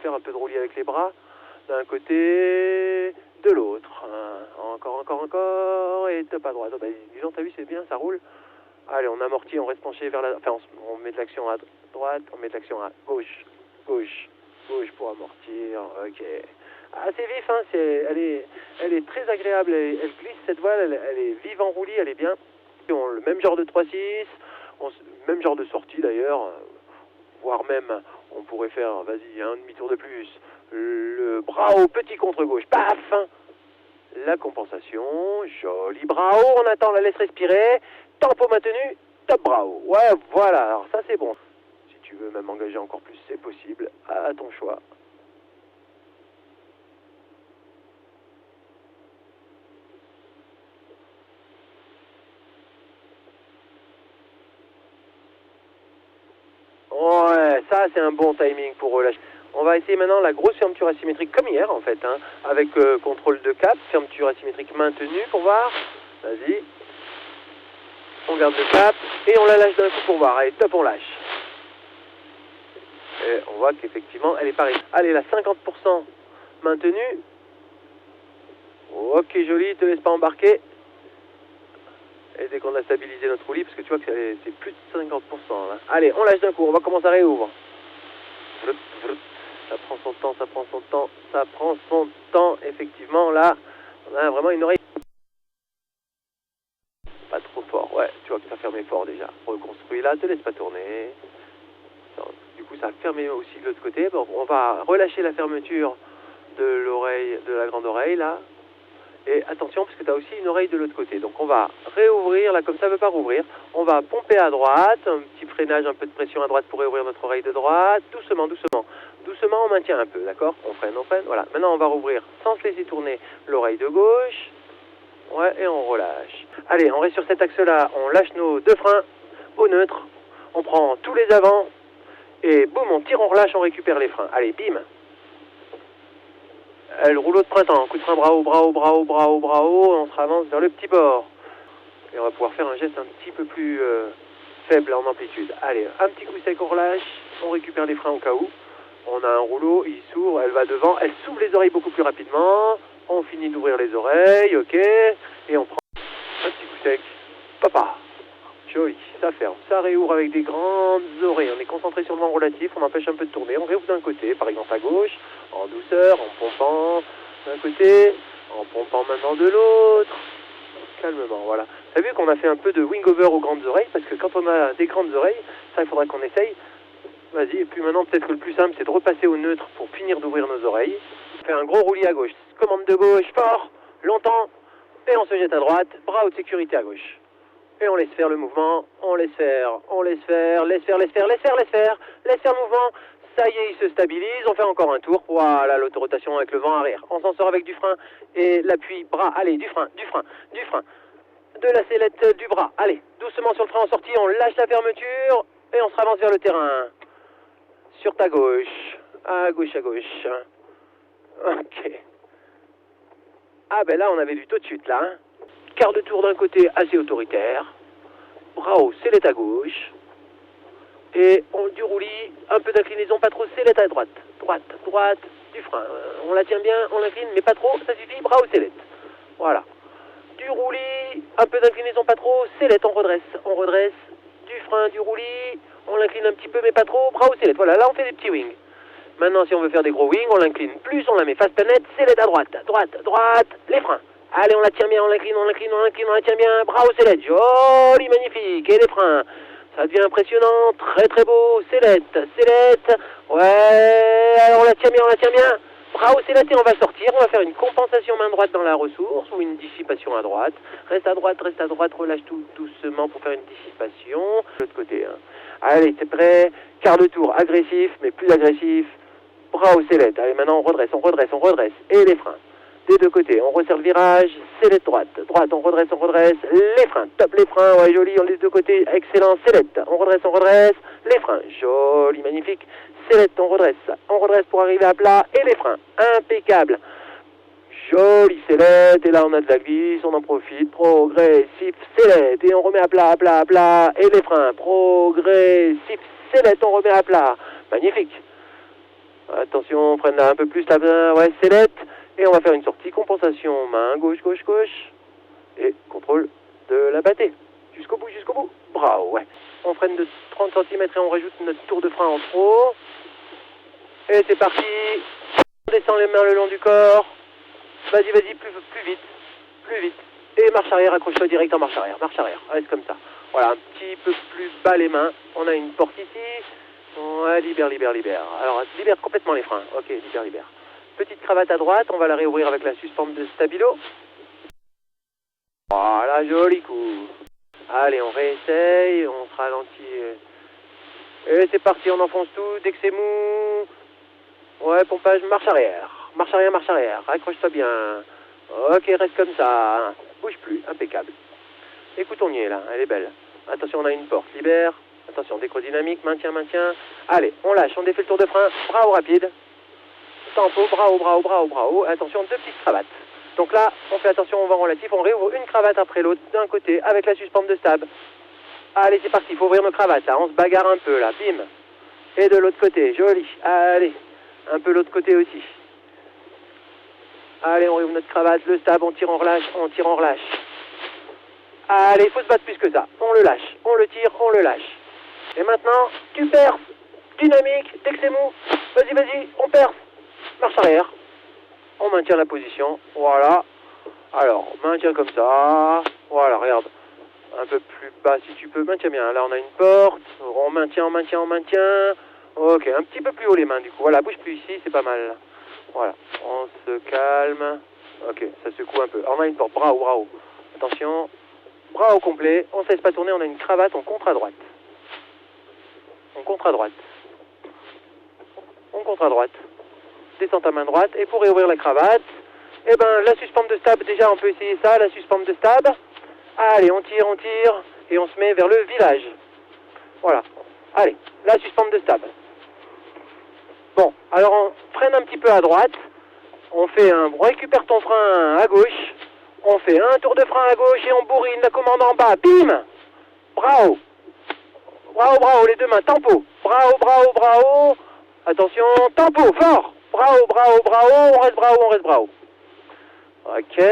faire un peu de roulis avec les bras, d'un côté, de l'autre. Encore, et top à droite. Oh, bah, dis donc, t'as vu, c'est bien, ça roule. Allez, on amortit, on reste penché vers la... Enfin, on met de l'action à droite, on met de l'action à gauche pour amortir, ok. Assez vif, hein, elle est très agréable, elle glisse cette voile, elle est vive en roulis, elle est bien. On le même genre de 3-6, même genre de sortie d'ailleurs, voire même, on pourrait faire, vas-y, un demi-tour de plus, le bras haut, petit contre gauche, paf, la compensation, joli bras haut, on attend, la laisse respirer, tempo maintenu, top bras haut, ouais, voilà, alors ça c'est bon. Si tu veux même engager encore plus, c'est possible, à ton choix. Ouais, ça c'est un bon timing pour relâcher. On va essayer maintenant la grosse fermeture asymétrique comme hier en fait, hein, avec contrôle de cap, fermeture asymétrique maintenue pour voir. Vas-y. On garde le cap et on la lâche d'un coup pour voir. Allez, top, on lâche. Et on voit qu'effectivement elle est pareille. Allez, la 50% maintenue. Ok, joli, te laisse pas embarquer. Et dès qu'on a stabilisé notre roulis, parce que tu vois que c'est plus de 50% là. Allez, on lâche d'un coup, on va commencer à réouvrir. Ça prend son temps, effectivement, là, on a vraiment une oreille pas trop fort, ouais, tu vois que ça fermé fort déjà. Reconstruis là, te laisse pas tourner. Du coup, ça a fermé aussi de l'autre côté. Bon, on va relâcher la fermeture de l'oreille, de la grande oreille, là. Et attention, parce que tu as aussi une oreille de l'autre côté. Donc on va réouvrir, là comme ça ne veut pas rouvrir. On va pomper à droite, un petit freinage, un peu de pression à droite pour réouvrir notre oreille de droite. Doucement, doucement. Doucement, on maintient un peu, d'accord? On freine, voilà. Maintenant, on va rouvrir sans se laisser tourner l'oreille de gauche. Ouais, et on relâche. Allez, on reste sur cet axe-là. On lâche nos deux freins au neutre. On prend tous les avants. Et boum, on tire, on relâche, on récupère les freins. Allez, bim. Le rouleau de printemps, coup de frein bras haut, on se avance vers le petit bord. Et on va pouvoir faire un geste un petit peu plus faible en amplitude. Allez, un petit coup sec, on relâche, on récupère les freins au cas où. On a un rouleau, il s'ouvre, elle va devant, elle s'ouvre les oreilles beaucoup plus rapidement. On finit d'ouvrir les oreilles, ok. Et on prend un petit coup sec, papa. Joli, ça ferme. Ça réouvre avec des grandes oreilles. On est concentré sur le vent relatif, on empêche un peu de tourner. On réouvre d'un côté, par exemple à gauche, en douceur, en pompant d'un côté, en pompant maintenant de l'autre. Calmement, voilà. T'as vu qu'on a fait un peu de wing-over aux grandes oreilles, parce que quand on a des grandes oreilles, ça il faudra qu'on essaye. Vas-y, et puis maintenant peut-être que le plus simple c'est de repasser au neutre pour finir d'ouvrir nos oreilles. On fait un gros roulis à gauche. Commande de gauche, fort, longtemps, et on se jette à droite, bras haute sécurité à gauche. Et on laisse faire le mouvement, laisse faire le mouvement. Ça y est, il se stabilise, on fait encore un tour. Voilà, l'autorotation avec le vent arrière. On s'en sort avec du frein et l'appui, bras, allez, du frein. De la sellette du bras, allez, doucement sur le frein en sortie, on lâche la fermeture et on se avance vers le terrain. Sur ta gauche, à gauche. Ok. Ah ben là, on avait du tout de suite, là, hein. Quart de tour d'un côté assez autoritaire, bras haut, sellette à gauche, et on du roulis, un peu d'inclinaison, pas trop, sellette à droite, du frein, on la tient bien, on l'incline, mais pas trop, ça suffit, bras haut, sellette, voilà, du roulis, un peu d'inclinaison, pas trop, sellette, on redresse, du frein, du roulis, on l'incline un petit peu, mais pas trop, bras haut, sellette, voilà, là on fait des petits wings. Maintenant, si on veut faire des gros wings, on l'incline plus, on la met face planète, sellette à droite, les freins. Allez, on la tient bien, on l'incline, on la tient bien, bras au sellette, joli, magnifique, et les freins. Ça devient impressionnant, très très beau, sellette, ouais, alors on la tient bien, bras au sellette et on va sortir, on va faire une compensation main droite dans la ressource ou une dissipation à droite. Reste à droite, relâche tout doucement pour faire une dissipation. De l'autre côté, hein. Allez, t'es prêt, quart de tour, agressif, mais plus agressif. Bras au sellette. Allez, maintenant on redresse. Et les freins. Des deux côtés. On resserre le virage. Sellette droite. On redresse. Les freins. Top les freins. Ouais, joli. On les deux côtés. Excellent. Sellette. On redresse. Les freins. Joli, magnifique. Sellette. On redresse pour arriver à plat. Et les freins. Impeccable. Joli sellette. Et là, on a de la glisse. On en profite. Progressif. Sellette. Et on remet à plat. Et les freins. Progressif. Sellette. On remet à plat. Magnifique. Attention, on freine un peu plus la ouais, sellette. Et on va faire une sortie, compensation, main gauche, gauche, gauche. Et contrôle de la battée. Jusqu'au bout, jusqu'au bout. Bravo, ouais. On freine de 30 cm et on rajoute notre tour de frein en trop. Et c'est parti. On descend les mains le long du corps. Vas-y, vas-y, plus vite. Plus vite. Et marche arrière, accroche-toi direct en marche arrière. Marche arrière, reste comme ça. Voilà, un petit peu plus bas les mains. On a une porte ici. Ouais, libère, libère, libère. Alors, libère complètement les freins. Ok, libère, libère. Petite cravate à droite, on va la réouvrir avec la suspente de stabilo. Voilà, joli coup. Allez, on réessaye, on se ralentit. Et c'est parti, on enfonce tout, dès que c'est mou. Ouais, pompage, marche arrière. Marche arrière, marche arrière. Accroche-toi bien. Ok, reste comme ça. Bouge plus, impeccable. Écoute, on y est là, elle est belle. Attention, on a une porte, libère. Attention, décrodynamique, maintien, maintien. Allez, on lâche, on défait le tour de frein. Bras haut rapide. Tempo, bras haut, bras haut, bras haut, bras haut. Attention, deux petites cravates. Donc là, on fait attention au vent relatif. On réouvre une cravate après l'autre d'un côté avec la suspente de stab. Allez, c'est parti, il faut ouvrir nos cravates. Là. On se bagarre un peu là, bim. Et de l'autre côté, joli. Allez, un peu l'autre côté aussi. Allez, on réouvre notre cravate, le stab, on tire, on relâche, on tire, on relâche. Allez, il faut se battre plus que ça. On le lâche, on le tire, on le lâche. Et maintenant, tu perces. Dynamique, dès que c'est mou. Vas-y, vas-y, on perce. Marche arrière. On maintient la position. Voilà. Alors, maintien comme ça. Voilà, regarde. Un peu plus bas si tu peux. Maintiens bien. Là, on a une porte. On maintient, on maintient, on maintient. Ok, un petit peu plus haut les mains du coup. Voilà, bouge plus ici, c'est pas mal. Voilà, on se calme. Ok, ça secoue un peu. Alors, on a une porte. Bras haut, bras haut. Attention. Bras au complet. On ne se laisse pas tourner. On a une cravate. On contre à droite. On contre à droite. On contre à droite. Descends ta main droite. Et pour réouvrir la cravate, eh ben, la suspente de stab, déjà, on peut essayer ça, la suspente de stab. Allez, on tire, et on se met vers le village. Voilà. Allez, la suspente de stab. Bon, alors on freine un petit peu à droite. On récupère ton frein à gauche. On fait un tour de frein à gauche et on bourrine la commande en bas. Bim! Bravo! Bravo, bravo, les deux mains. Tempo. Bravo, bravo, bravo. Attention, tempo, fort. Bravo, bravo, bravo. On reste bravo, on reste bravo. Ok.